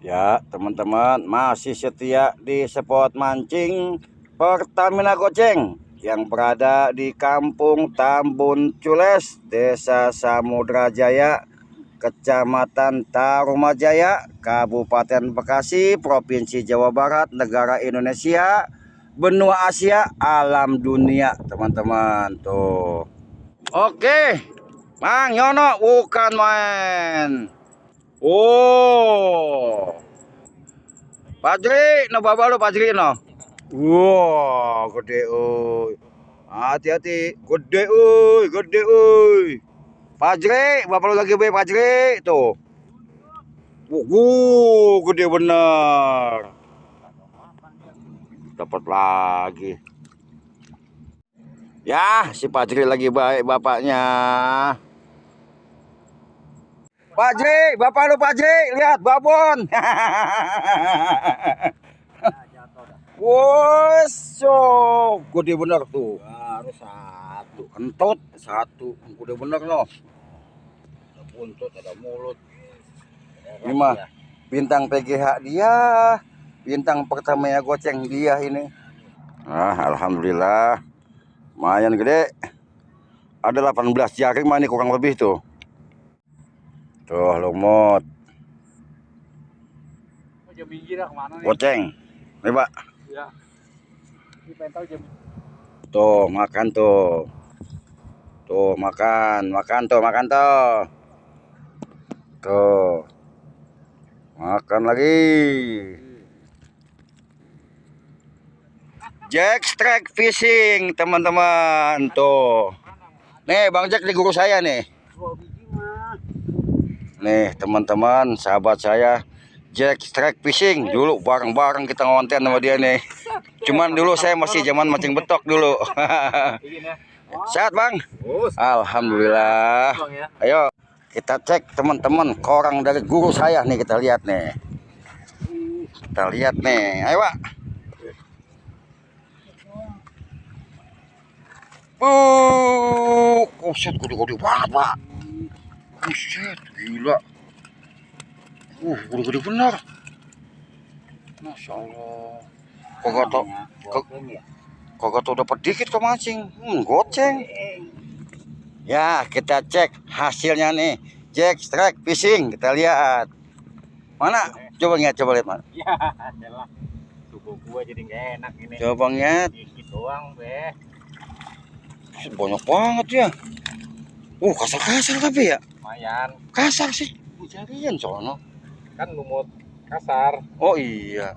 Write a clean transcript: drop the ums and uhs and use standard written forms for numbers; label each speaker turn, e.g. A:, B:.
A: Ya, teman-teman masih setia di spot mancing Pertamina Goceng yang berada di Kampung Tambun Cules, Desa Samudra Jaya, Kecamatan Tarumajaya, Kabupaten Bekasi, Provinsi Jawa Barat, negara Indonesia, benua Asia, alam dunia, teman-teman. Tuh. Oke, Mang Yono bukan main. Oh, Pajri, no bawa lu Pajri no. Wah, gede oi. Hati-hati, gede oi, gede oi. Pajri, bapak lu lagi be Pajri tuh. Gede bener. Dapat lagi. Ya, si Pajri lagi baik bapaknya. Pajri, bapak lu Pajri, lihat babon. Wos, gede bener tuh. Harus satu, kentut satu, gede bener loh. Ada buntut, ada mulut. Ini mah bintang PGH dia, bintang Pertamina Goceng dia ini. Alhamdulillah, lumayan gede. Ada 18 jari mah ini kurang lebih tuh. Tuh lumut. Goceng, nih Pak.
B: Ya.
A: Tuh makan tuh. Tuh makan tuh, makan tuh. Tuh. Makan lagi. Jack Strike Fishing, teman-teman. Tuh. Nih, Bang Jack di guru saya nih. Nih, teman-teman, sahabat saya. Jack Strike Fishing. Dulu bareng-bareng kita ngonten sama dia nih. Cuman dulu saya masih zaman mancing betok dulu. Sehat, Bang? Alhamdulillah. Ayo kita cek teman-teman korang dari guru saya nih, kita lihat nih. Kita lihat nih. Ayo, Pak. Buset, gede-gede banget, Pak. Buset, gila. Gede-gede bener. Masya Allah. Kok tau dapat dikit kok mancing. Goceng. Ya, kita cek hasilnya nih. Jack Strike Fishing, kita lihat. Mana? Coba lihat mana.
B: Ya, adalah tubuh gua jadi nggak enak ini.
A: Coba lihat.
B: Dikit doang, Be.
A: Banyak banget ya. Kasar-kasar tapi ya.
B: Lumayan.
A: Kasar sih. Carian sono.
B: Kan lumut kasar.
A: Oh iya.